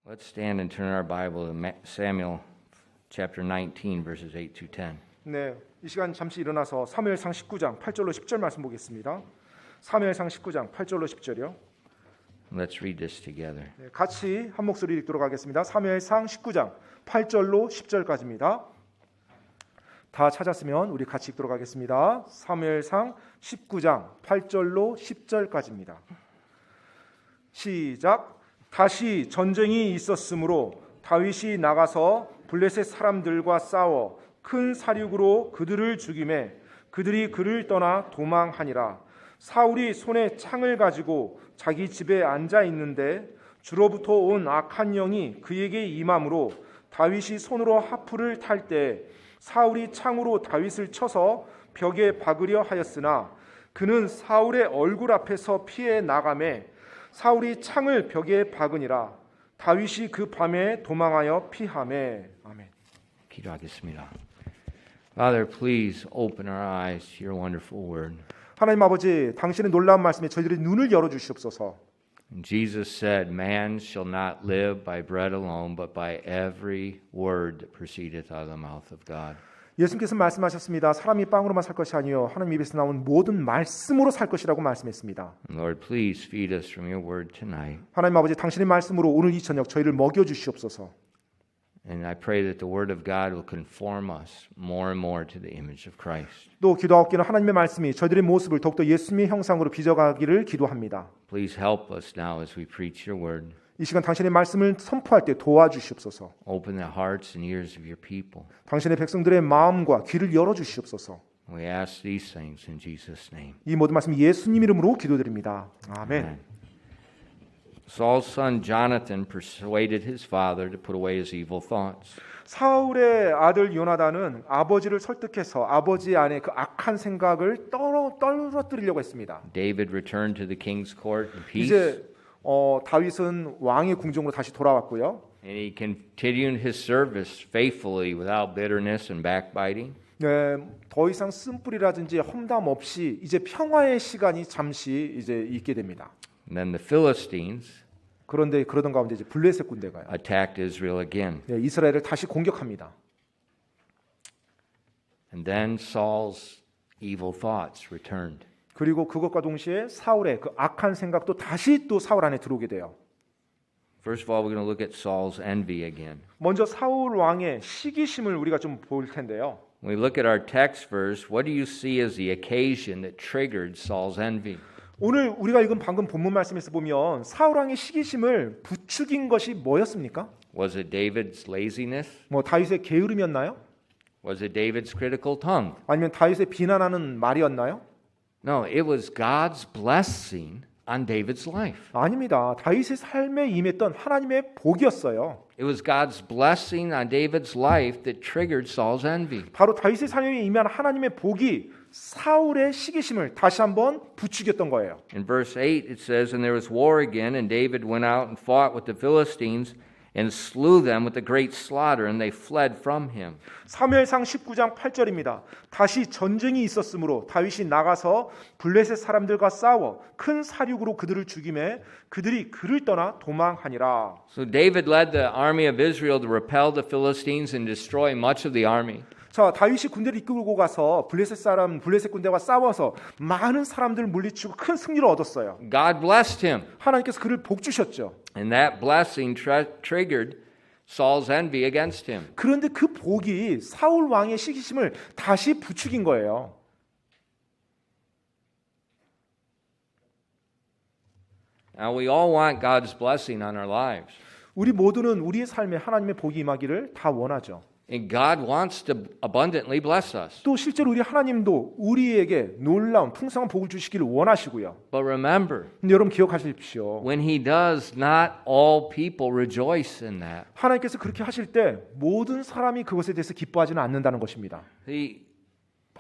Let's stand and turn our Bible to Samuel chapter 19 verses 8 to 10. 네, 이 시간 잠시 일어나서 사무엘상 19장 8절로 10절 말씀 보겠습니다. 사무엘상 19장 8절로 10절이요. Let's read this together. 네, 같이 한 목소리 읽도록 하겠습니다. 사무엘상 19장 8절로 10절까지입니다. 다 찾았으면 우리 같이 읽도록 하겠습니다. 사무엘상 19장 8절로 10절까지입니다. 시작. 다시 전쟁이 있었으므로 다윗이 나가서 블레셋 사람들과 싸워 큰 사륙으로 그들을 죽이매 그들이 그를 떠나 도망하니라. 사울이 손에 창을 가지고 자기 집에 앉아 있는데 주로부터 온 악한 영이 그에게 임함으로 다윗이 손으로 하프를 탈 때 사울이 창으로 다윗을 쳐서 벽에 박으려 하였으나 그는 사울의 얼굴 앞에서 피해 나가매 사울이 창을 벽에 박으니라. 다윗이 그 밤에 도망하여 피하매. 아멘. 기도하겠습니다. Father, please open our eyes to your wonderful word. 하나님 아버지, 당신의 놀라운 말씀에 저희들의 눈을 열어 주시옵소서. And Jesus said, "Man shall not live by bread alone, but by every word that proceedeth out of the mouth of God." 예수님께서 말씀하셨습니다. 사람이 빵으로만 살 것이 아니요 하나님 입에서 나온 모든 말씀으로 살 것이라고 말씀했습니다. Lord, please feed us from your word tonight. 하나님 아버지, 당신의 말씀으로 오늘 이 저녁 저희를 먹여 주시옵소서. And I pray that the word of God will conform us more and more to the image of Christ. 또 기도하옵기는 하나님의 말씀이 저희들의 모습을 더욱더 예수님의 형상으로 빚어가기를 기도합니다. Please help us now as we preach your word. 이 시간 당신의 말씀을 선포할 때 도와주시옵소서. Open the hearts and ears of your people. 당신의 백성들의 마음과 귀를 열어 주시옵소서. We ask these things in Jesus' name. 이 모든 말씀 예수님 이름으로 기도드립니다. 아멘. Amen. Saul's son Jonathan persuaded his father to put away his evil thoughts. 사울의 아들 요나단은 아버지를 설득해서 아버지 안에 그 악한 생각을 떨어뜨리려고 했습니다. David returned to the king's court in peace. 이제 다윗은 왕의 궁정으로 다시 돌아왔고요. And he continued his service faithfully without bitterness and backbiting. 네, 더 이상 쓴뿌리라든지 험담 없이 이제 평화의 시간이 잠시 이제 있게 됩니다. And then the Philistines 그런데 그러던 가운데 이제 블레셋 군대가요. attacked Israel again. 네, 이스라엘을 다시 공격합니다. And then Saul's evil thoughts returned. 그리고 그것과 동시에 사울의 그 악한 생각도 다시 또 사울 안에 들어오게 돼요. First of all, we're going to look at Saul's envy again. 먼저 사울 왕의 시기심을 우리가 좀 볼 텐데요. When we look at our text verse, what do you see as the occasion that triggered Saul's envy? 오늘 우리가 읽은 방금 본문 말씀에서 보면 사울 왕의 시기심을 부추긴 것이 뭐였습니까? Was it David's laziness? 뭐 다윗의 게으름이었나요? Was it David's critical tongue? 아니면 다윗의 비난하는 말이었나요? No, it was God's blessing on David's life. 아닙니다. 다윗의 삶에 임했던 하나님의 복이었어요. It was God's blessing on David's life that triggered Saul's envy. 바로 다윗의 삶에 임한 하나님의 복이 사울의 시기심을 다시 한번 부추겼던 거예요. In verse 8 it says, "And there was war again, and David went out and fought with the Philistines and slew them with a great slaughter, and they fled from him." 사무엘상 19장 8절입니다. 다시 전쟁이 있었으므로 다윗이 나가서 블레셋 사람들과 싸워 큰 사륙으로 그들을 죽이매 그들이 그를 떠나 도망하니라. So David led the army of Israel to repel the Philistines and destroy much of the army. 자, 다윗이 군대를 이끌고 가서 블레셋 군대와 싸워서 많은 사람들을 물리치고 큰 승리를 얻었어요. God blessed him. 하나님께서 그를 복 주셨죠. And that blessing triggered Saul's envy against him. 그런데 그 복이 사울 왕의 시기심을 다시 부추긴 거예요. Now we all want God's blessing on our lives. 우리 모두는 우리의 삶에 하나님의 복이 임하기를 다 원하죠. And God wants to abundantly bless us. 또 실제로 우리 하나님도 우리에게 놀라운 풍성한 복을 주시기를 원하시고요. But remember, 근데 여러분 기억하십시오. when he does, not all people rejoice in that. 하나님께서 그렇게 하실 때 모든 사람이 그것에 대해서 기뻐하지는 않는다는 것입니다.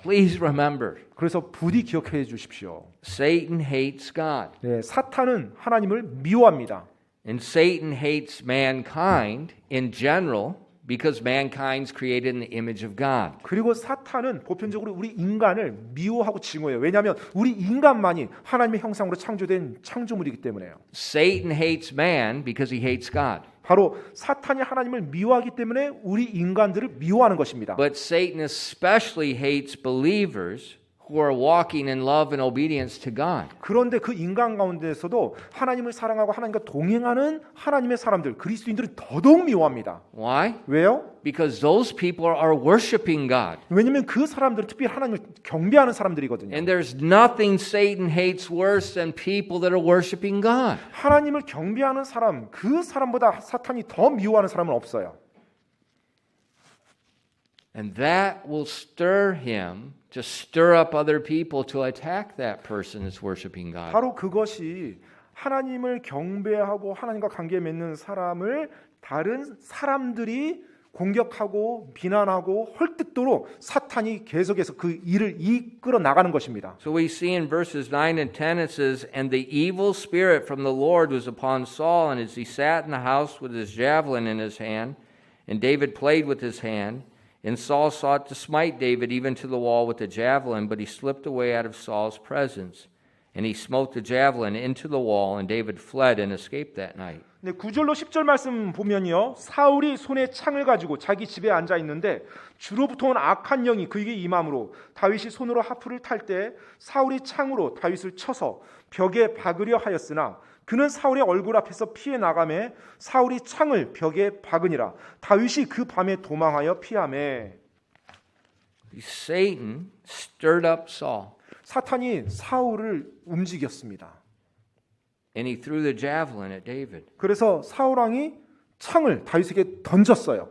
Please remember, 그래서 부디 기억해 주십시오. Satan hates God. 네, 사탄은 하나님을 미워합니다. And Satan hates mankind in general because mankind's created in the image of God. 그리고 사탄은 보편적으로 우리 인간을 미워하고 증오해요. 왜냐하면 우리 인간만이 하나님의 형상으로 창조된 창조물이기 때문에요. Satan hates man because he hates God. 바로 사탄이 하나님을 미워하기 때문에 우리 인간들을 미워하는 것입니다. But Satan especially hates believers who are walking in love and obedience to God. 그런데 그 인간 가운데서도 하나님을 사랑하고 하나님과 동행하는 하나님의 사람들, 그리스도인들은 더더욱 미워합니다. Why? 왜요? Because those people are worshiping God. 왜냐하면 그 사람들은 특별히 하나님을 경배하는 사람들이거든요. And there's nothing Satan hates worse than people that are worshiping God. 하나님을 경배하는 사람, 그 사람보다 사탄이 더 미워하는 사람은 없어요. And that will stir him to stir up other people to attack that person that's worshiping God. 바로 그것이 하나님을 경배하고 하나님과 관계 맺는 사람을 다른 사람들이 공격하고 비난하고 헐뜯도록 사탄이 계속해서 그 일을 이끌어 나가는 것입니다. So we see in verses 9 and 10 it says, And the evil spirit from the Lord was upon Saul, and as he sat in the house with his javelin in his hand, and David played with his hand, and Saul sought to smite David even to the wall with the javelin, but he slipped away out of Saul's presence. And he smote the javelin into the wall, and David fled and escaped that night. 네, 9절로 10절 말씀 보면요, 사울이 손에 창을 가지고 자기 집에 앉아 있는데 주로부터 온 악한 영이 그에게 임함으로 다윗이 손으로 하프를 탈 때 사울이 창으로 다윗을 쳐서 벽에 박으려 하였으나 그는 사울의 얼굴 앞에서 피해 나가매 사울이 창을 벽에 박으니라. 다윗이 그 밤에 도망하여 피하매. Satan stirred up Saul, 사탄이 사울을 움직였습니다. and he threw the javelin at David. 그래서 사울 왕이 창을 다윗에게 던졌어요.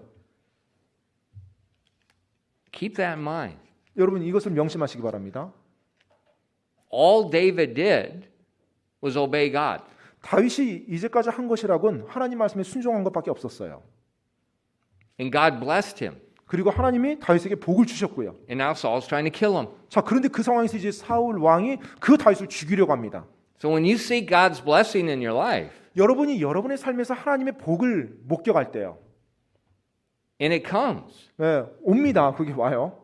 Keep that in mind. 여러분 이것을 명심하시기 바랍니다. All David did was obey God. 다윗이 이제까지 한 것이라곤 하나님 말씀에 순종한 것밖에 없었어요. And God blessed him. 그리고 하나님이 다윗에게 복을 주셨고요. And now Saul's trying to kill him. 자, 그런데 그 상황에서 이제 사울 왕이 그 다윗을 죽이려고 합니다. So when you seek God's blessing in your life, 여러분이 여러분의 삶에서 하나님의 복을 목격할 때요. and it comes, 네, 옵니다. 그게 와요.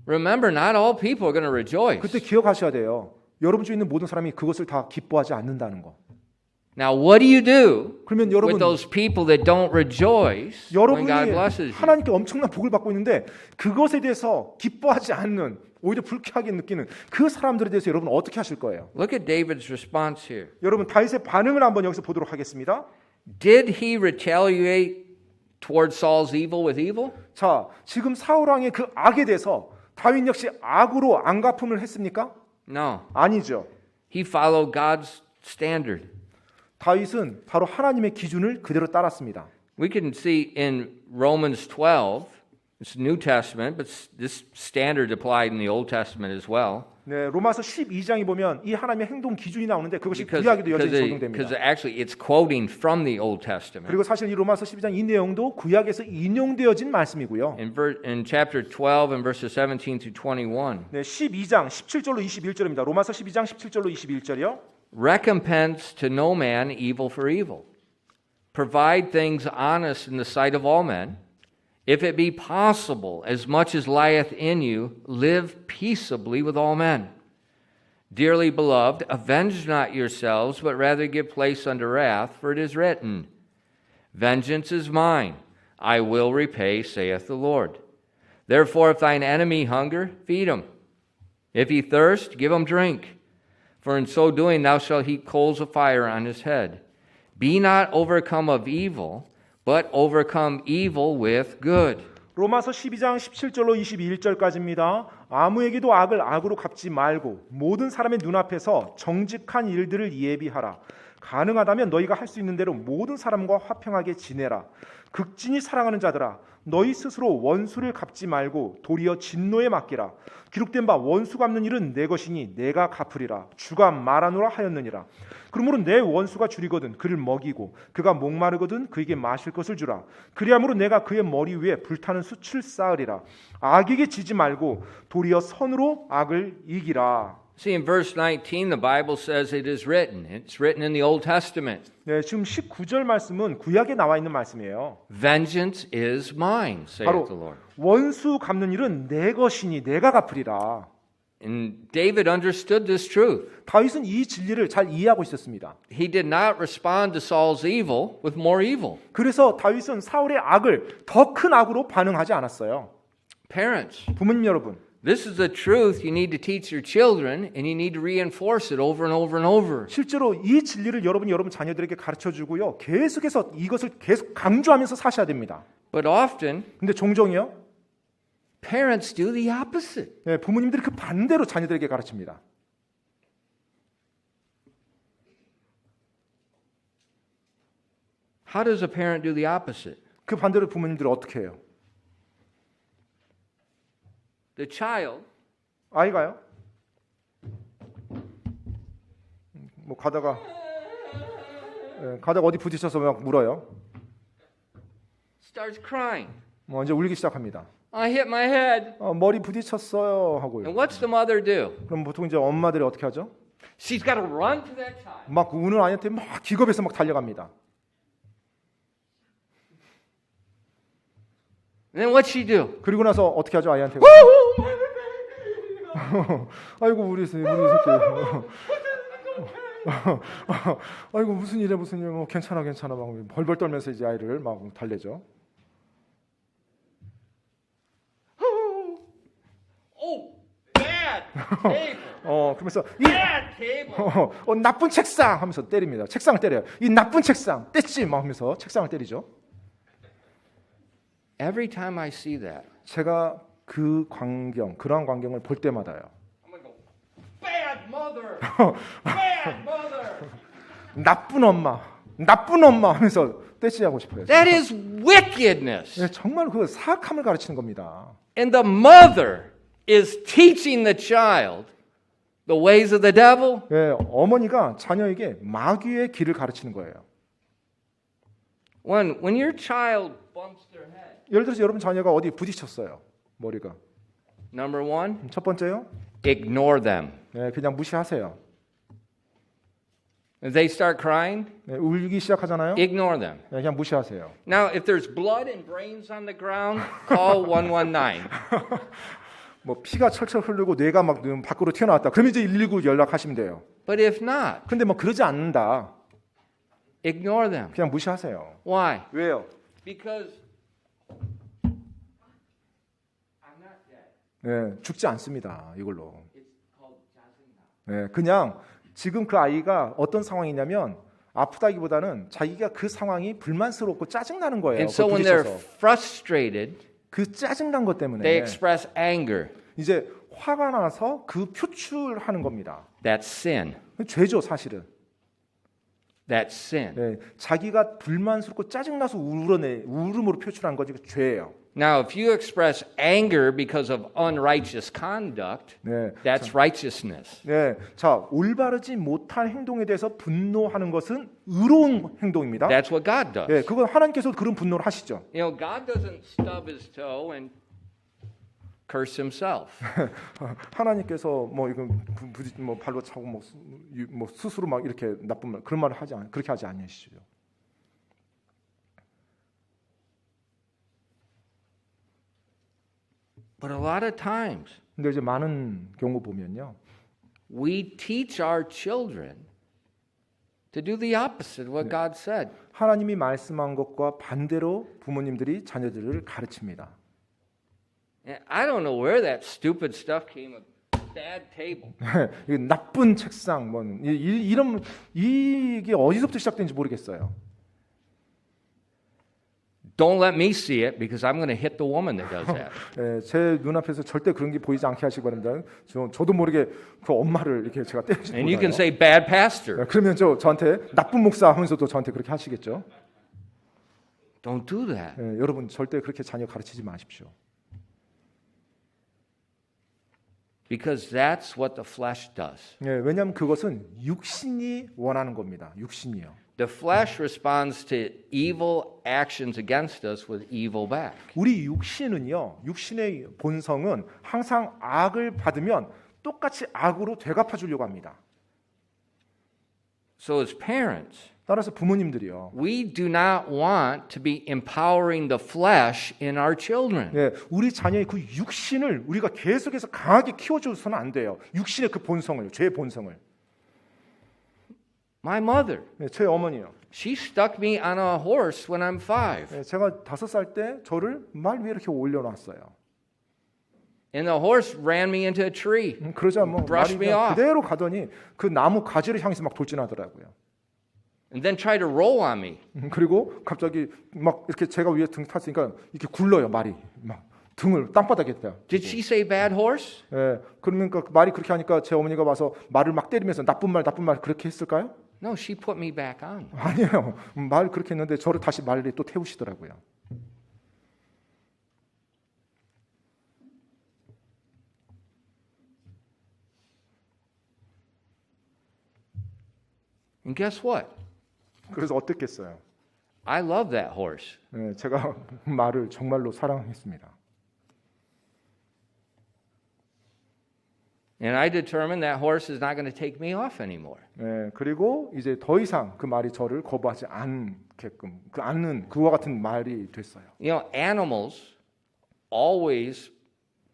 remember, not all people are going to rejoice. 그때 기억하셔야 돼요. 여러분 중에 있는 모든 사람이 그것을 다 기뻐하지 않는다는 거. Now, what do you do 그러면 여러분, with those people that don't rejoice when God 여러분이 blesses you? 하나님께 엄청난 복을 받고 있는데 그것에 대해서 기뻐하지 않는, 오히려 불쾌하게 느끼는 그 사람들에 대해서 여러분 어떻게 하실 거예요? Look at David's response here. 여러분 다윗의 반응을 한번 여기서 보도록 하겠습니다. Did he retaliate toward Saul's evil with evil? 자, 지금 사울 왕의 그 악에 대해서 다윗 역시 악으로 안갚음을 했습니까? No. 아니죠. He followed God's standard. 다윗은 바로 하나님의 기준을 그대로 따랐습니다. We can see in Romans 12, it's New Testament, but this standard applied in the Old Testament as well. 네, 로마서 12장에 보면 이 하나님의 행동 기준이 나오는데 그것이 구약에도 여전히 Because 적용됩니다. actually it's quoting from the Old Testament. 그리고 사실 이 로마서 12장 이 내용도 구약에서 인용되어진 말씀이고요. In chapter 12 and verses 17 to 21. 네, 12장 17절로 21절입니다. 로마서 12장 17절로 21절이요. Recompense to no man evil for evil. Provide things honest in the sight of all men. If it be possible, as much as lieth in you, live peaceably with all men. Dearly beloved, avenge not yourselves, but rather give place unto wrath, for it is written, Vengeance is mine, I will repay, saith the Lord. Therefore, if thine enemy hunger, feed him. If he thirst, give him drink. For in so doing thou shalt heap coals of fire on his head. Be not overcome of evil, but overcome evil with good. 로마서 12장 17절로 21절까지입니다. 아무에게도 악을 악으로 갚지 말고 모든 사람의 눈앞에서 정직한 일들을 예비하라. 가능하다면 너희가 할 수 있는 대로 모든 사람과 화평하게 지내라. 극진히 사랑하는 자들아, 너희 스스로 원수를 갚지 말고 도리어 진노에 맡기라. 기록된 바 원수 갚는 일은 내 것이니 내가 갚으리라. 주가 말하노라 하였느니라. 그러므로 내 원수가 줄이거든 그를 먹이고 그가 목마르거든 그에게 마실 것을 주라. 그리함으로 내가 그의 머리 위에 불타는 숯을 쌓으리라. 악에게 지지 말고 도리어 선으로 악을 이기라. See, in verse 19, the Bible says it is written. It's written in the Old Testament. 네, 지금 19절 말씀은 구약에 나와 있는 말씀이에요. Vengeance is mine, saith 바로 the Lord. 원수 갚는 일은 내 것이니 내가 갚으리라. And David understood this truth. 다윗은 이 진리를 잘 이해하고 있었습니다. He did not respond to Saul's evil with more evil. 그래서 다윗은 사울의 악을 더 큰 악으로 반응하지 않았어요. Parents, 부모님 여러분, this is the truth you need to teach your children, and you need to reinforce it over and over and over. 실제로 이 진리를 여러분 자녀들에게 가르쳐주고요. 계속해서 이것을 계속 강조하면서 사셔야 됩니다. But often, 근데 종종이요. parents do the opposite. 네, 부모님들이 그 반대로 자녀들에게 가르칩니다. How does a parent do the opposite? 그 반대로 부모님들은 어떻게 해요? The child 아이가요? 뭐 가다가 어디 부딪혀서 막 울어요. starts crying. 뭐 이제 울기 시작합니다. I hit my head. 머리 부딪혔어요 하고요. And what's the mother do? 그럼 보통 이제 엄마들이 어떻게 하죠? She's got to run to that child. 막 우는 아이한테 막 기겁해서 막 달려갑니다. And then what's she do? 그리고 나서 어떻게 하죠 아이한테? 아이고 우리 새끼. 아이고 무슨 일이야 뭐 괜찮아 막 벌벌 떨면서 이제 아이를 막 달래죠. Oh, bad table. 그러면서 Bad table. 나쁜 책상 하면서 때립니다. 책상을 때려요. 이 나쁜 책상 뗐지 막 하면서 책상을 때리죠. Every time I see that, 제가 그러한 광경을 볼 때마다요. I'm gonna go, bad mother. Bad mother. 나쁜 엄마 하면서 떼치하고 싶어요. That is wickedness. 네, 정말 그 사악함을 가르치는 겁니다. And the mother is teaching the child the ways of the devil. 네, 어머니가 자녀에게 마귀의 길을 가르치는 거예요. When your child bumps their head, 예를 들어서 여러분 자녀가 어디 부딪혔어요. 머리가. number one, 첫 번째요. ignore them. 네, 그냥 무시하세요. If they start crying, 네, 울기 시작하잖아요. ignore them. 네, 그냥 무시하세요. Now, if there's blood and brains on the ground, call 119. 뭐 피가 철철 흐르고 뇌가 막 밖으로 튀어나왔다. 그러면 이제 119 연락하시면 돼요. But if not, 근데 뭐 그러지 않는다. ignore them. 그냥 무시하세요. Why? 왜요? Because I'm not dead. 네, 죽지 않습니다. 이걸로. It's called 짜증나. 네, 그냥 지금 그 아이가 어떤 상황이냐면 아프다기보다는 자기가 그 상황이 불만스럽고 짜증나는 거예요. And so when they're frustrated, 그 짜증난 것 they 때문에 express anger. 이제 화가 나서 그 표출하는 겁니다. That's sin. 죄죠, 사실은. That's sin. 네, 자기가 불만스럽고 짜증나서 울음으로 표출한 거지 그 죄예요. Now, if you express anger because of unrighteous conduct, 네, that's righteousness. 네, 자 올바르지 못한 행동에 대해서 분노하는 것은 의로운 행동입니다. That's what God does. 네, 그건 하나님께서 그런 분노를 하시죠. You know, God doesn't stub his toe and curse himself. 하나님께서 뭐 이건 뭐 발로 차고 뭐 스스로 막 이렇게 나쁜 말 그런 말을 그렇게 하지 않으시죠. But a lot of times, 근데 이제 많은 경우 보면요, we teach our children to do the opposite of what God said. 하나님이 말씀한 것과 반대로 부모님들이 자녀들을 가르칩니다. And I don't know where that stupid stuff came of bad table. 이게 나쁜 책상 뭐 이런 이게 어디서부터 시작된지 모르겠어요. Don't let me see it because I'm going to hit the woman that does that. 예, 제 눈앞에서 절대 그런 게 보이지 않게 하시기 바랍니다. 저도 모르게 그 엄마를 이렇게 제가 때리지 And you can 몰라요. say bad pastor. 그러면 저한테 나쁜 목사 하면서도 저한테 그렇게 하시겠죠. Don't do that. 예, 여러분 절대 그렇게 자녀 가르치지 마십시오. Because that's what the flesh does. 예, 왜냐하면 그것은 육신이 원하는 겁니다. 육신이요. The flesh responds to evil actions against us with evil back. 우리 육신은요. 육신의 본성은 항상 악을 받으면 똑같이 악으로 되갚아 주려고 합니다. So as parents, 따라서 부모님들이요. We do not want to be empowering the flesh in our children. 네, 우리 자녀의 그 육신을 우리가 계속해서 강하게 키워줘서는 안 돼요. 육신의 그 본성을, 죄의 본성을. My mother, 네, 제 어머니요. she stuck me on a horse when I'm 5. 네, 제가 5살 때 저를 말 위에 이렇게 올려놨어요. And the horse ran me into a tree. 그러자 뭐 Brush 말이 me 그냥 off. 그대로 가더니 그 나무 가지를 향해서 막 돌진하더라고요. And then tried to roll on me. 그리고 갑자기 막 이렇게 제가 위에 등 탔으니까 이렇게 굴러요 말이 막 등을 땅바닥에 대. Did she say bad horse? 예, 그러니까 말이 그렇게 하니까 제 어머니가 와서 말을 막 때리면서 나쁜 말 그렇게 했을까요? No, she put me back on. 아니에요. 말 그렇게 했는데 저를 다시 말에 또 태우시더라고요. And guess what? 그래서 어땠겠어요? I love that horse. 예, 제가 말을 정말로 사랑했습니다. And I determined that horse is not going to take me off anymore. 예, 그리고 이제 더 이상 그 말이 저를 거부하지 않게끔 그와 같은 말이 됐어요. You know, animals always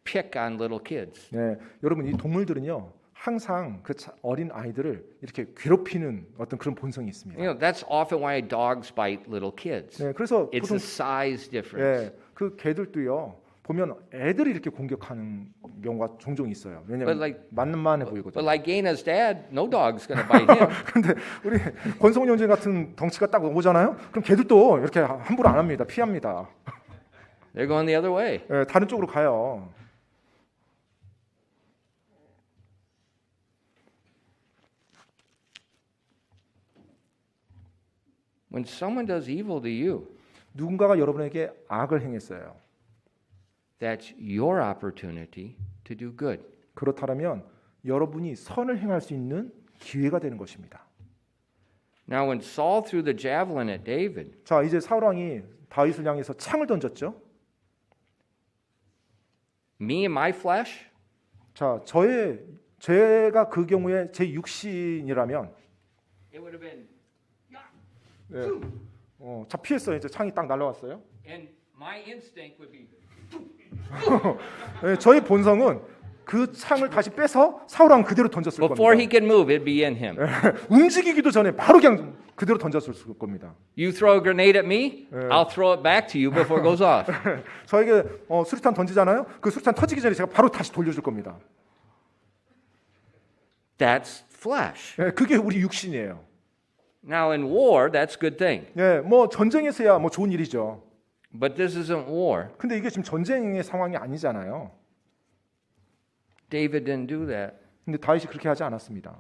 pick on little kids. 예, 여러분 이 동물들은요 항상 그 어린 아이들을 이렇게 괴롭히는 어떤 그런 본성이 있습니다. You know, that's often why dogs bite little kids. 네, 그래서 It's 보통 a size difference. 예, 그 개들도요 보면 애들이 이렇게 공격하는 경우가 종종 있어요. 왜냐하면 But like- 만만해 But 보이거든요. like Gaina's dad, no dog's going to bite him. 근데 우리 권성훈 형제 같은 덩치가 딱 오잖아요. 그럼 개들도 이렇게 함부로 안 합니다. 피합니다. They're going the other way. 예, 다른 쪽으로 가요. When someone does evil to you, 누군가가 여러분에게 악을 행했어요. that's your opportunity to do good. 그렇다면 여러분이 선을 행할 수 있는 기회가 되는 것입니다. Now, when Saul threw the javelin at David, 자, 이제 사울 왕이 다윗을 향해서 창을 던졌죠. me and my flesh, 자, 제가 그 경우에 제 육신이라면 it would have been, 예, 자 피했어요. 이제 창이 딱 날아왔어요. and my instinct would be, 예, 저의 본성은 그 창을 다시 빼서 사울 왕 그대로 던졌을 before he 겁니다. could move, it'd be in him. 움직이기도 전에 바로 그냥 그대로 던졌을 겁니다. You throw a grenade at me, I'll throw it back to you before it goes off. 저에게 수류탄 던지잖아요. 그 수류탄 터지기 전에 제가 바로 다시 돌려줄 겁니다. That's flesh. 예, 그게 우리 육신이에요. Now, in war, that's a good thing. 예, 뭐 전쟁에서야 뭐 좋은 일이죠. But this isn't war. 근데 이게 지금 전쟁의 상황이 아니잖아요. David didn't do that. 근데 다윗이 그렇게 하지 않았습니다.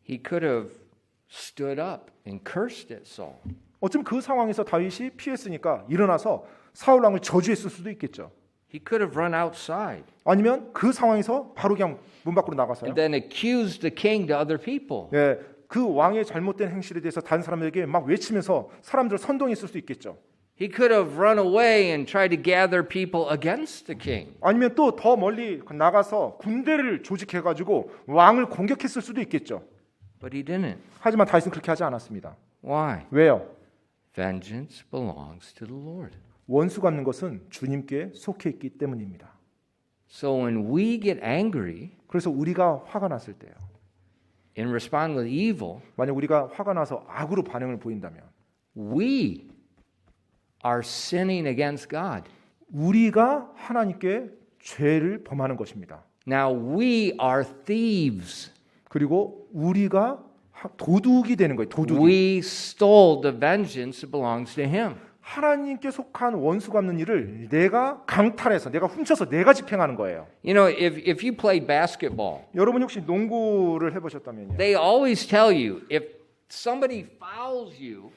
He could have stood up and cursed at Saul. 어쩌면 그 상황에서 다윗이 피했으니까 일어나서 사울 왕을 저주했을 수도 있겠죠. He could have run outside 아니면 그 상황에서 바로 그냥 문 밖으로 나가서요. and then accused the king to other people. 예, 그 왕의 잘못된 행실에 대해서 다른 사람에게 막 외치면서 사람들을 선동했을 수도 있겠죠. He could have run away and tried to gather people against the king. 아니면 또 더 멀리 나가서 군대를 조직해가지고 왕을 공격했을 수도 있겠죠. But he didn't. 하지만 다윗은 그렇게 하지 않았습니다. Why? 왜요? Vengeance belongs to the Lord. 원수 갚는 것은 주님께 속해 있기 때문입니다. So when we get angry 그래서 우리가 화가 났을 때요. and respond with evil, 만약 우리가 화가 나서 악으로 반응을 보인다면 we are sinning against God. 우리가 하나님께 죄를 범하는 것입니다. Now we are thieves. 그리고 우리가 도둑이 되는 거예요. 도둑이. We stole the vengeance that belongs to him. 하나님께 속한 원수 갚는 일을 내가 강탈해서 내가 훔쳐서 내가 집행하는 거예요. You know, if you play basketball, 여러분 혹시 농구를 해보셨다면요. they always tell you if somebody fouls you,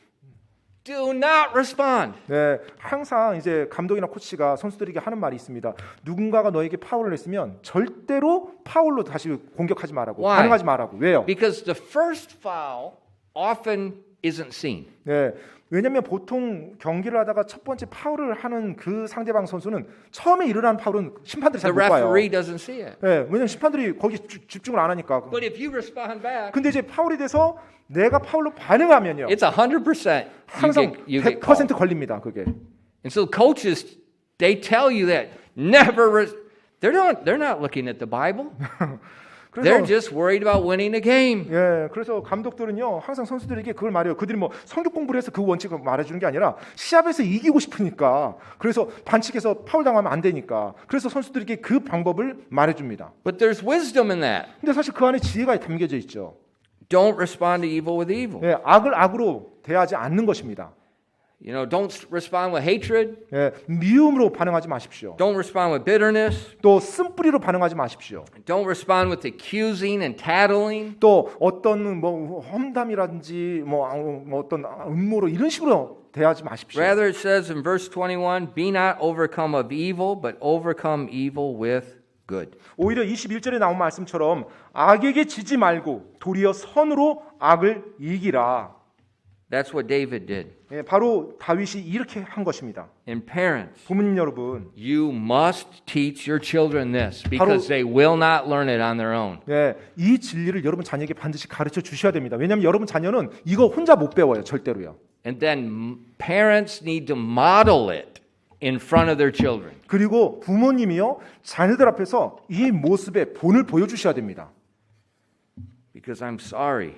do not respond. 네, 항상 이제 감독이나 코치가 선수들에게 하는 말이 있습니다. 누군가가 너에게 파울을 했으면 절대로 파울로 다시 공격하지 말라고 Why? 반응하지 말라고. 왜요? Because the first foul often isn't seen. 네, 왜냐하면 보통 경기를 하다가 첫 번째 파울을 하는 그 상대방 선수는 처음에 일어난 파울은 심판들이 잘 The 못 봐요. referee doesn't see it. 네, 왜냐하면 심판들이 거기 집중을 안 하니까. But if you respond back, 근데 이제 파울이 돼서 내가 파울로 반응하면요, it's 100%. 항상 You get called. 100% 걸립니다. 그게. And so coaches, they tell you that never. They're not looking at the Bible. They're 그래서 just worried about winning a game. 예, 그래서 감독들은요 항상 선수들에게 그걸 말해요. 그들이 뭐 성격 공부를 해서 그 원칙을 말해주는 게 아니라 시합에서 이기고 싶으니까, 그래서 반칙해서 파울 당하면 안 되니까, 그래서 선수들에게 그 방법을 말해줍니다. But there's wisdom in that. 근데 사실 그 안에 지혜가 담겨져 있죠. Don't respond to evil with evil. 예, 악을 악으로 대하지 않는 것입니다. You know, don't respond with hatred. 예, 미움으로 반응하지 마십시오. Don't respond with bitterness. 또 쓴뿌리로 반응하지 마십시오. Don't respond with accusing and tattling. 또 어떤 뭐 험담이라든지 뭐 어떤 음모로 이런 식으로 대하지 마십시오. Rather, it says in verse 21, be not overcome of evil, but overcome evil with good. 오히려 21절에 나온 말씀처럼 악에게 지지 말고 도리어 선으로 악을 이기라. That's what David did. 예, 바로 다윗이 이렇게 한 것입니다. And parents, 부모님 여러분, you must teach your children this because they will not learn it on their own. 예, 이 진리를 여러분 자녀에게 반드시 가르쳐 주셔야 됩니다. 왜냐하면 여러분 자녀는 이거 혼자 못 배워요, 절대로요. And then parents need to model it in front of their children. 그리고 부모님이요 자녀들 앞에서 이 모습의 본을 보여주셔야 됩니다. Because I'm sorry,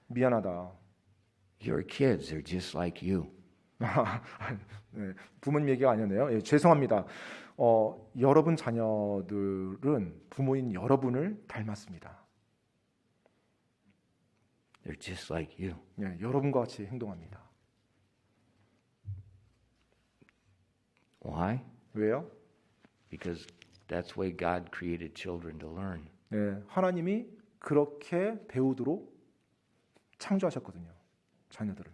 미안하다. your kids are just like you. 네, 부모님 얘기가 아니었네요. 예, 죄송합니다. 여러분 자녀들은 부모인 여러분을 닮았습니다. They're just like you. 예, 여러분과 같이 행동합니다. Why? 왜요? Because that's the way God created children to learn. 예, 하나님이 그렇게 배우도록 창조하셨거든요. 자녀들을.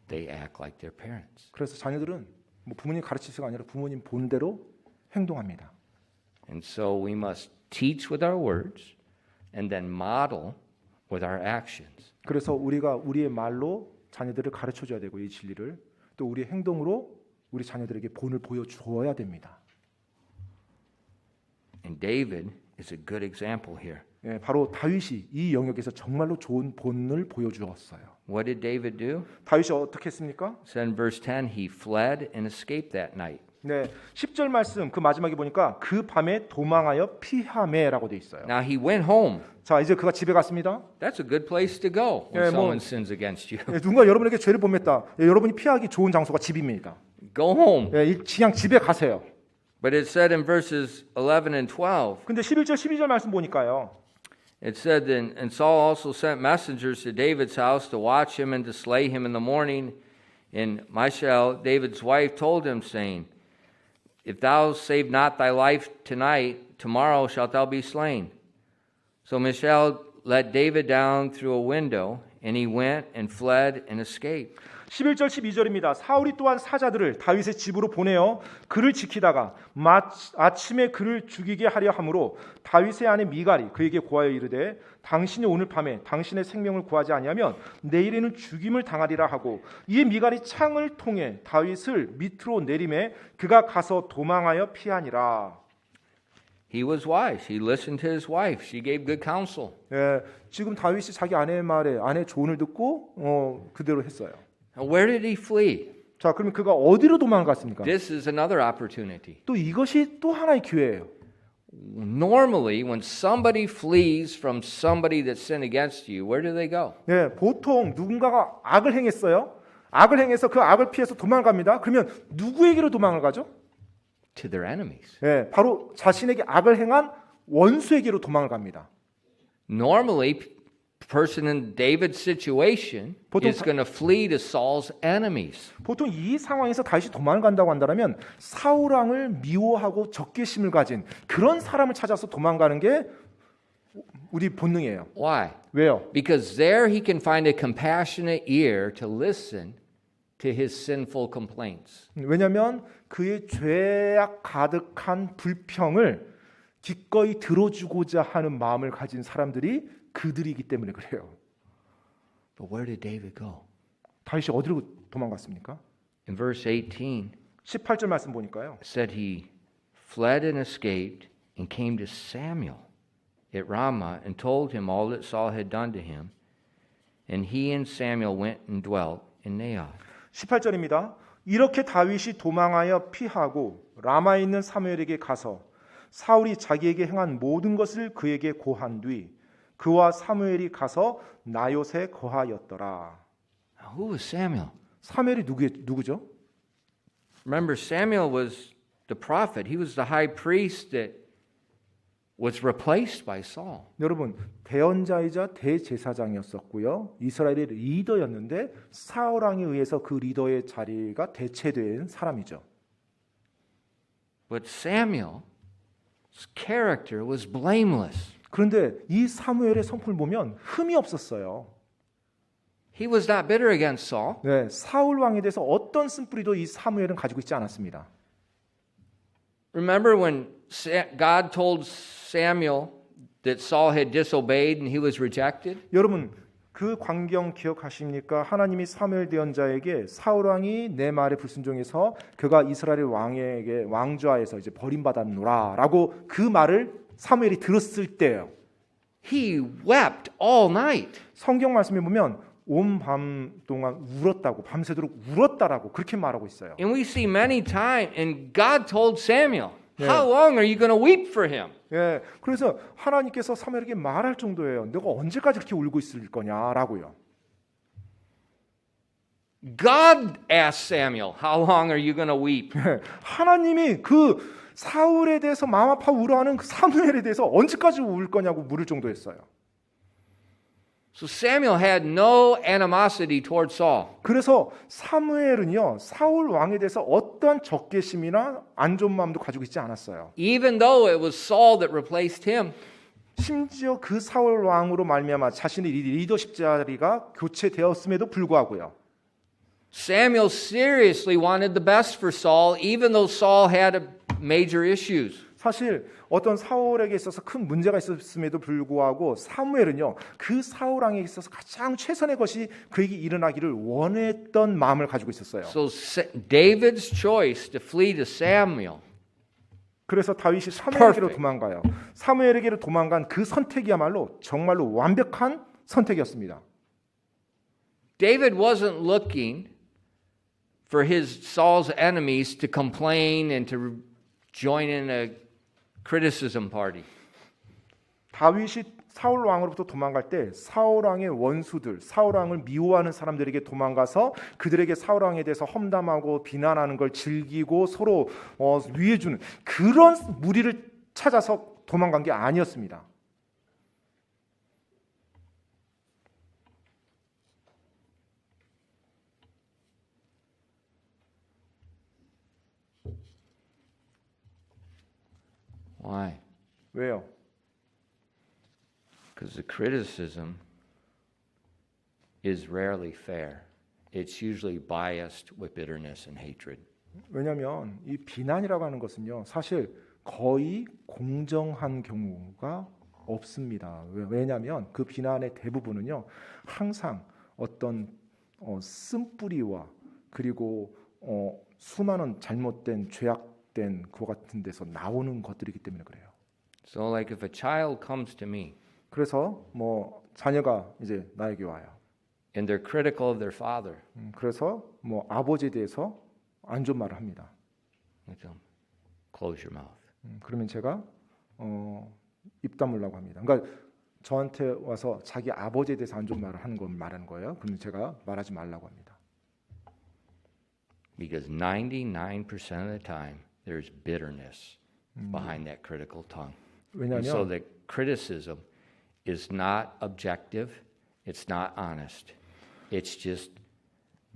They act like their parents. 그래서 자녀들은 뭐 부모님 가르치시가 아니라 부모님 본대로 행동합니다. And so we must teach with our words and then model with our actions. 그래서 우리가 우리의 말로 자녀들을 가르쳐 줘야 되고 이 진리를 또 우리의 행동으로 우리 자녀들에게 본을 보여주어야 됩니다. And David is a good example here. 예, 바로 다윗이 이 영역에서 정말로 좋은 본을 보여주었어요. What did David do? 다윗이 어떻게 했습니까? It said in verse 10, he fled and escaped that night. 네, 10절 말씀 그 마지막에 보니까 그 밤에 도망하여 피하매라고 돼 있어요. Now he went home. 자, 이제 그가 집에 갔습니다. That's a good place to go when 예, someone sins against you. 예, 누군가 여러분에게 죄를 범했다. 예, 여러분이 피하기 좋은 장소가 집입니다. Go home. 예, 그냥 집에 가세요. But it said in verses 11 and 12, 근데 11절 12절 말씀 보니까요. it said, and Saul also sent messengers to David's house to watch him and to slay him in the morning. And Michal, David's wife, told him, saying, if thou save not thy life tonight, tomorrow shalt thou be slain. So Michal let David down through a window, and he went and fled and escaped. 11절 12절입니다. 사울이 또한 사자들을 다윗의 집으로 보내어 그를 지키다가 아침에 그를 죽이게 하려 함으로 다윗의 아내 미갈이 그에게 고하여 이르되 당신이 오늘 밤에 당신의 생명을 구하지 아니하면 내일에는 죽임을 당하리라 하고 이 미갈이 창을 통해 다윗을 밑으로 내림에 그가 가서 도망하여 피하니라. He was wise. He listened to his wife. She gave good counsel. 예, 지금 다윗이 자기 아내의 말에 아내의 조언을 듣고 그대로 했어요. Now, where did he flee? 자, 그러면 그가 어디로 도망갔습니까? This is another opportunity. 또 이것이 또 하나의 기회예요. Normally, when somebody flees from somebody that sinned against you, where do they go? 예, 보통 누군가가 악을 행했어요. 악을 행해서 그 악을 피해서 도망갑니다. 그러면 누구에게로 도망을 가죠? To their enemies. 예, 바로 자신에게 악을 행한 원수에게로 도망을 갑니다. Normally, person in David's situation 보통 is going to flee to Saul's enemies. 보통 이 상황에서 다윗이 도망을 간다고 한다면 사울 왕을 미워하고 적개심을 가진 그런 사람을 찾아서 도망가는 게 우리 본능이에요. Why? 왜요? Because there he can find a compassionate ear to listen to his sinful complaints. 왜냐하면 그의 죄악 가득한 불평을 기꺼이 들어주고자 하는 마음을 가진 사람들이 그들이기 때문에 그래요. But where did David go? 다윗이 어디로 도망갔습니까? In verse 18, 18절 말씀 보니까요. it said he fled and escaped and came to Samuel at Ramah and told him all that Saul had done to him. And he and Samuel went and dwelt in Naioth. 18절입니다. 이렇게 다윗이 도망하여 피하고 라마에 있는 사무엘에게 가서 사울이 자기에게 행한 모든 것을 그에게 고한 뒤 그와 사무엘이 가서 나요세 거하였더라. Now, who was Samuel? 사무엘이 누구죠? Remember, Samuel was the prophet. He was the high priest that was replaced by Saul. 여러분, 대언자이자 대제사장이었었고요. 이스라엘의 리더였는데 사울 왕에 의해서 그 리더의 자리가 대체된 사람이죠. But Samuel's character was blameless. 그런데 이 사무엘의 성품을 보면 흠이 없었어요. He was not bitter against Saul. 네, 사울 왕에 대해서 어떤 쓴뿌리도 이 사무엘은 가지고 있지 않았습니다. Remember when God told Samuel that Saul had disobeyed and he was rejected? 여러분, 그 광경 기억하십니까? 하나님이 사무엘 대언자에게 사울 왕이 내 말에 불순종해서 그가 이스라엘 왕에게 왕좌에서 이제 버림받았노라라고 그 말을 사무엘이 들었을 때예요. He wept all night. 성경 말씀에 보면 온 밤 동안 울었다고 밤새도록 울었다라고 그렇게 말하고 있어요. And we see many times, and God told Samuel, how long are you going to weep for him? 예, 그래서 하나님께서 사무엘에게 말할 정도예요. 너가 언제까지 그렇게 울고 있을 거냐라고요. God asked Samuel, how long are you going to weep? 예, 하나님이 그 사울에 대해서 마음 아파 울어하는 그 사무엘에 대해서 언제까지 울 거냐고 물을 정도였어요. So Samuel had no animosity toward Saul. 그래서 사무엘은요 사울 왕에 대해서 어떠한 적개심이나 안 좋은 마음도 가지고 있지 않았어요. Even though it was Saul that replaced him. 심지어 그 사울 왕으로 말미암아 자신의 리더십 자리가 교체되었음에도 불구하고요. Samuel seriously wanted the best for Saul, even though Saul had major issues. 사실 어떤 사울에게 있어서 큰 문제가 있었음에도 불구하고 사무엘은요 그 사울 왕에게 있어서 가장 최선의 것이 그에게 일어나기를 원했던 마음을 가지고 있었어요. So David's choice to flee to Samuel. 그래서 다윗이 사무엘에게로 도망가요. 사무엘에게로 도망간 그 선택이야말로 정말로 완벽한 선택이었습니다. David wasn't looking for his Saul's enemies to complain and to join in a criticism party. 다윗이 사울 왕으로부터 도망갈 때 사울 왕의 원수들, 사울 왕을 미워하는 사람들에게 도망가서 그들에게 사울 왕에 대해서 험담하고 비난하는 걸 즐기고 서로 위해주는 그런 무리를 찾아서 도망간 게 아니었습니다. Why? 왜요? Because the criticism is rarely fair. It's usually biased with bitterness and hatred. 왜냐하면 이 비난이라고 하는 것은요 사실 거의 공정한 경우가 없습니다. 왜냐하면 그 비난의 대부분은요 항상 어떤 쓴뿌리와 그리고 수많은 잘못된 죄악된 그와 같은 데서 나오는 것들이기 때문에 그래요. So like if a child comes to me 그래서 뭐 자녀가 이제 나에게 와요. and they're critical of their father. 그래서 뭐 아버지에 대해서 안 좋은 말을 합니다. I tell them, close your mouth. 그러면 제가 입 다물라고 합니다. 그러니까 저한테 와서 자기 아버지에 대해서 안 좋은 말을 하는 건 말하는 거예요. 그러면 제가 말하지 말라고 합니다. Because 99% of the time there's bitterness behind that critical tongue. And so 왜냐하면 the criticism is not objective, it's not honest. It's just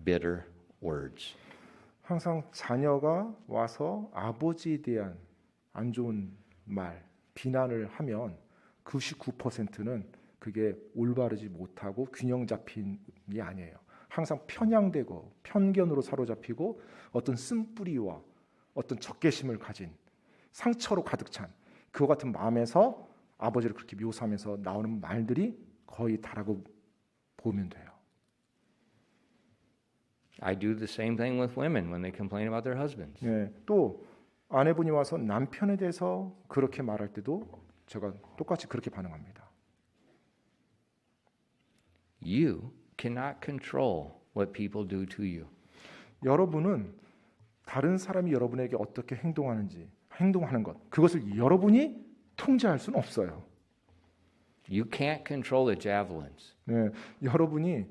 bitter words. 항상 자녀가 와서 아버지에 대한 안 좋은 말, 비난을 하면 99%는 그게 올바르지 못하고 균형 잡힌 게 아니에요. 항상 편향되고 편견으로 사로잡히고 어떤 쓴뿌리와 어떤 적개심을 가진 상처로 가득 찬 그와 같은 마음에서 아버지를 그렇게 묘사하면서 나오는 말들이 거의 다라고 보면 돼요. I do the same thing with women when they complain about their husbands. 예, 또 아내분이 와서 남편에 대해서 그렇게 말할 때도 제가 똑같이 그렇게 반응합니다. You cannot control what people do to you. 여러분은 다른 사람이 여러분에게 어떻게 행동하는 것, 그것을 여러분이 통제할 수는 없어요. You can't control the javelins. 네, 여러분이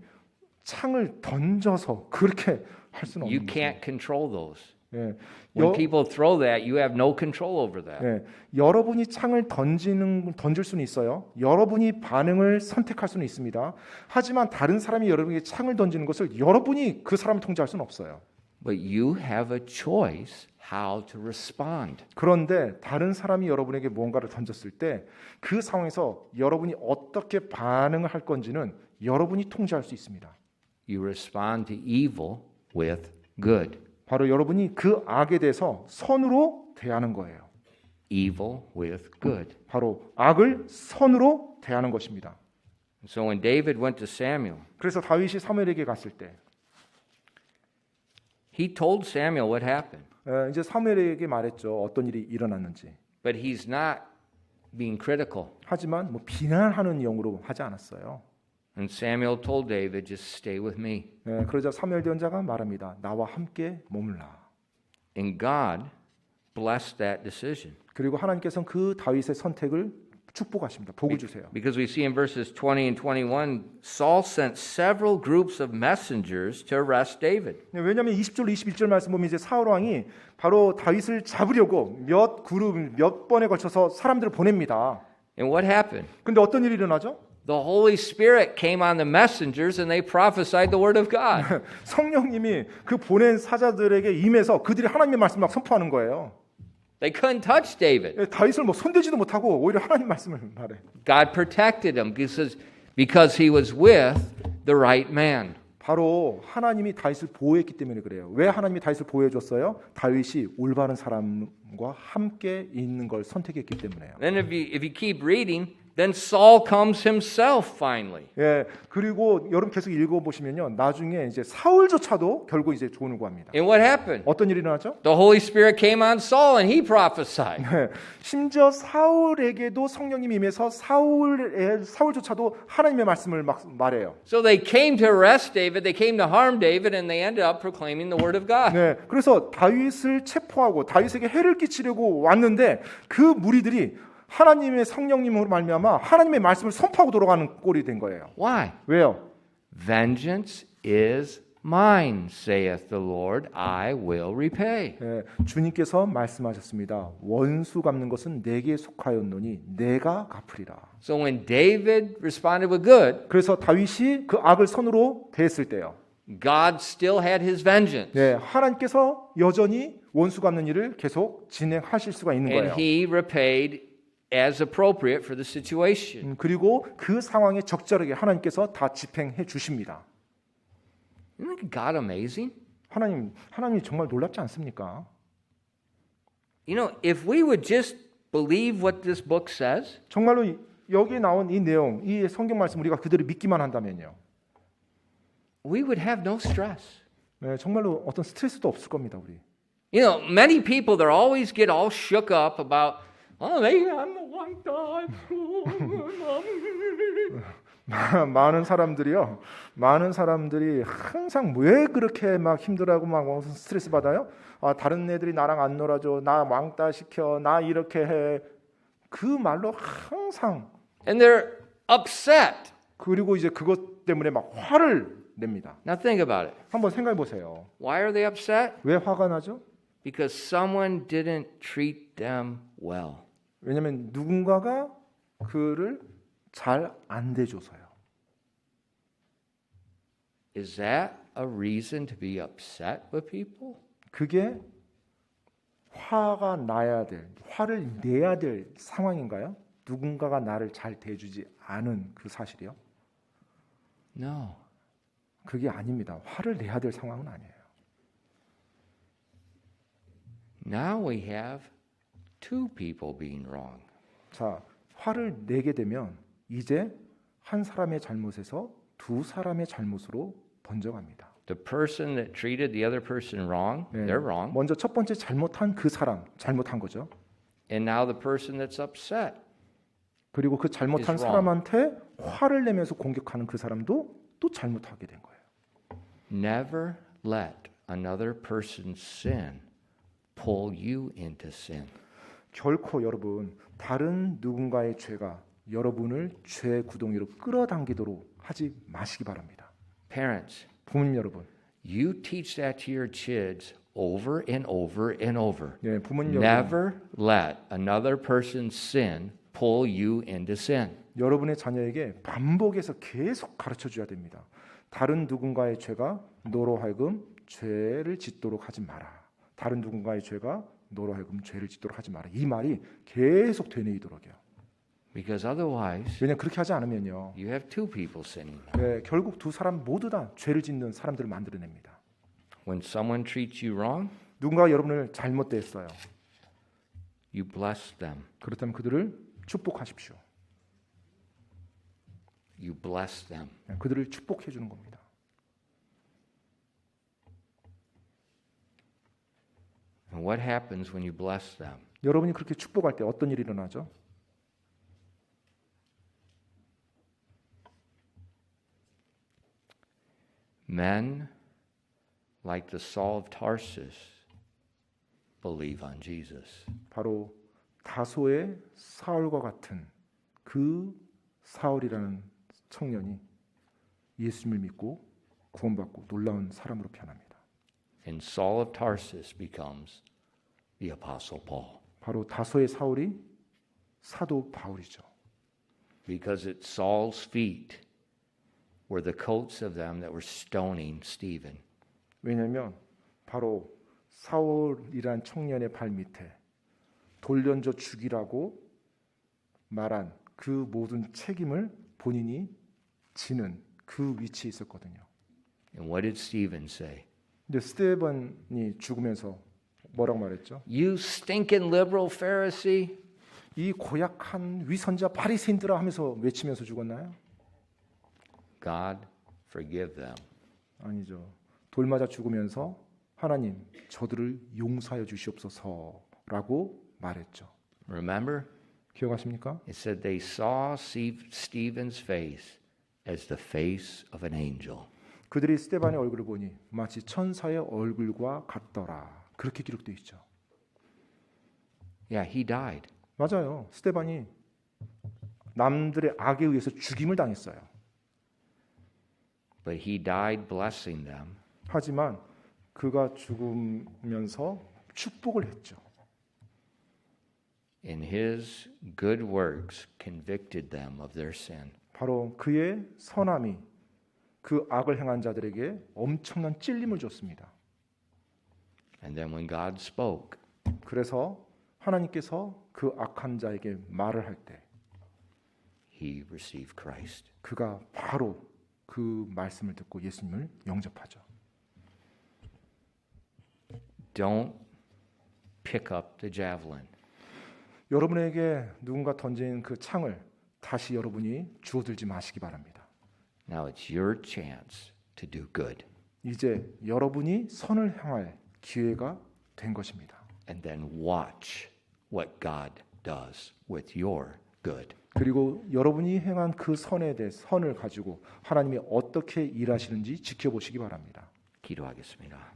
창을 던져서 그렇게 할 수는 You 없는 can't 거죠. control those. 네, When people throw that, you have no control over that. 네, 여러분이 창을 던질 수는 있어요. 여러분이 반응을 선택할 수는 있습니다. 하지만 다른 사람이 여러분에게 창을 던지는 것을 여러분이 그 사람을 통제할 수는 없어요. But you have a choice how to respond. 그런데 다른 사람이 여러분에게 무언가를 던졌을 때 그 상황에서 여러분이 어떻게 반응을 할 건지는 여러분이 통제할 수 있습니다. You respond to evil with good. 바로 여러분이 그 악에 대해서 선으로 대하는 거예요. Evil with good. 바로 악을 선으로 대하는 것입니다. So when David went to Samuel, 그래서 다윗이 사무엘에게 갔을 때 he told Samuel what happened. 이제 사무엘에게 말했죠. 어떤 일이 일어났는지. But he's not being critical. 하지만 뭐 비난하는 영으로 하지 않았어요. And Samuel told David, just stay with me. 그러자 사무엘 대언자가 말합니다. 나와 함께 머물라. And God blessed that decision. 그리고 하나님께서는 그 다윗의 선택을 축복하십니다. 복을 주세요. Because we see in verses 20 and 21, Saul sent several groups of messengers to arrest David. 왜냐하면 20절 21절 말씀 보면 이제 사울 왕이 바로 다윗을 잡으려고 몇 번에 걸쳐서 사람들을 보냅니다. And what happened? 근데 어떤 일이 일어나죠? The Holy Spirit came on the messengers and they prophesied the word of God. 성령님이 그 보낸 사자들에게 임해서 그들이 하나님의 말씀을 막 선포하는 거예요. They couldn't touch David. 다윗을 뭐 손대지도 못하고 오히려 하나님 말씀을 말해. God protected him because he was with the right man. 바로 하나님이 다윗을 보호했기 때문에 그래요. 왜 하나님이 다윗을 보호해 줬어요? 다윗이 올바른 사람과 함께 있는 걸 선택했기 때문에요. Then if you keep reading, then Saul comes himself finally. 예, 그리고 여러분 계속 읽어 보시면요, 나중에 이제 사울조차도 결국 이제 조언을 구합니다. And what happened? 어떤 일이 일어나죠? The Holy Spirit came on Saul and he prophesied. 네, 심지어 사울에게도 성령님이 임해서 사울조차도 하나님의 말씀을 막 말해요. So they came to arrest David, they came to harm David, and they ended up proclaiming the word of God. 네, 그래서 다윗을 체포하고 다윗에게 해를 끼치려고 왔는데 그 무리들이 하나님의 성령님으로 말미암아 하나님의 말씀을 선포하고 돌아가는 꼴이 된 거예요. Why? 왜요? Vengeance is mine, saith the Lord, I will repay. 네, 주님께서 말씀하셨습니다. 원수 갚는 것은 내게 속하였노니 내가 갚으리라. So when David responded with good, 그래서 다윗이 그 악을 선으로 대했을 때요. God still had his vengeance. 네, 하나님께서 여전히 원수 갚는 일을 계속 진행하실 수가 있는 And 거예요. he repaid as appropriate for the situation. 그리고 그 상황에 적절하게 하나님께서 다 집행해 주십니다. Isn't God amazing? 하나님이 정말 놀랍지 않습니까? You know, if we would just believe what this book says, 정말로 여기 나온 이 내용, 이 성경 말씀 우리가 그대로 믿기만 한다면요. we would have no stress. 네, 정말로 어떤 스트레스도 없을 겁니다, 우리. You know, many people, they always get all shook up about, oh, they I'm the one God. 많은 사람들이 항상 왜 그렇게 막 힘들어하고 막 스트레스 받아요? 다른 애들이 나랑 안 놀아줘, 나 왕따 시켜, 나 이렇게 해. 그 말로 항상. And they're upset. 그리고 이제 그것 때문에 막 화를 냅니다. Now think about it. 한번 생각해 보세요. Why are they upset? 왜 화가 나죠? Because someone didn't treat them well. 왜냐하면 누군가가 그를 잘 안 대줘서요. Is that a reason to be upset with people? 그게 화가 나야 될, 화를 내야 될 상황인가요? 누군가가 나를 잘 대주지 않은 그 사실이요? No. 그게 아닙니다. 화를 내야 될 상황은 아니에요. Now we have two people being wrong. 자, 화를 내게 되면 이제 한 사람의 잘못에서 두 사람의 잘못으로 번져갑니다. The person that treated the other person wrong, 네. they're wrong. 먼저 첫 번째 잘못한 그 사람 잘못한 거죠. And now the person that's upset. 그리고 그 잘못한 is 사람한테 화를 내면서 공격하는 그 사람도 또 잘못하게 된 거예요. Never let another person's sin pull you into sin. 결코 여러분 다른 누군가의 죄가 여러분을 죄 구덩이로 끌어당기도록 하지 마시기 바랍니다. Parents, 부모님 여러분, you teach that to your kids over and over and over. 네, 부모님 여러분, Never let another person's sin pull you into sin. 여러분의 자녀에게 반복해서 계속 가르쳐 줘야 됩니다. 다른 누군가의 죄가 너로 하여금 죄를 짓도록 하지 마라. 다른 누군가의 죄가 너로 하여금 죄를 짓도록 하지 마라. 이 말이 계속 되뇌이도록이요. Because otherwise, 왜냐하면 그렇게 하지 않으면요, you have two people sinning. 네, 결국 두 사람 모두 다 죄를 짓는 사람들을 만들어냅니다. When someone treats you wrong, 누군가 여러분을 잘못됐어요. you bless them. 그렇다면 그들을 축복하십시오. You bless them. 네, 그들을 축복해 주는 겁니다. And what happens when you bless them? 여러분이 그렇게 축복할 때 어떤 일이 일어나죠? Men like the Saul of Tarsus believe on Jesus. 바로 다소의 사울과 같은 그 사울이라는 청년이 예수님을 믿고 구원받고 놀라운 사람으로 변합니다. And Saul of Tarsus becomes the Apostle Paul. 바로 다소의 사울이 사도 바울이죠. Because at Saul's feet were the coats of them that were stoning Stephen. 왜냐하면 바로 사울이란 청년의 발 밑에 돌려줘 죽이라고 말한 그 모든 책임을 본인이 지는 그 위치에 있었거든요. And what did Stephen say? 근데 스테반이 죽으면서 뭐라고 말했죠? You stinking liberal Pharisee. 이 고약한 위선자 바리새인들아 하면서 외치면서 죽었나요? God forgive them. 아니죠. 돌 맞아 죽으면서 하나님 저들을 용서하여 주시옵소서라고 말했죠. Remember? 기억하십니까? It said they saw Stephen's face as the face of an angel. 그들이 스테반의 얼굴을 보니 마치 천사의 얼굴과 같더라. 그렇게 기록되어 있죠. Yeah, he died. 맞아요. 스테반이 남들의 악에 의해서 죽임을 당했어요. But he died blessing them. 하지만 그가 죽으면서 축복을 했죠. And his good works convicted them of their sin. 바로 그의 선함이 그 악을 행한 자들에게 엄청난 찔림을 줬습니다. And then when God spoke, 그래서 하나님께서 그 악한 자에게 말을 할 때 he received Christ. 그가 바로 그 말씀을 듣고 예수님을 영접하죠. Don't pick up the javelin. 여러분에게 누군가 던진 그 창을 다시 여러분이 주워들지 마시기 바랍니다. Now it's your chance to do good. 이제 여러분이 선을 향할 기회가 된 것입니다. And then watch what God does with your good. 그리고 여러분이 행한 그 선에 대해 선을 가지고 하나님이 어떻게 일하시는지 지켜보시기 바랍니다. 기도하겠습니다.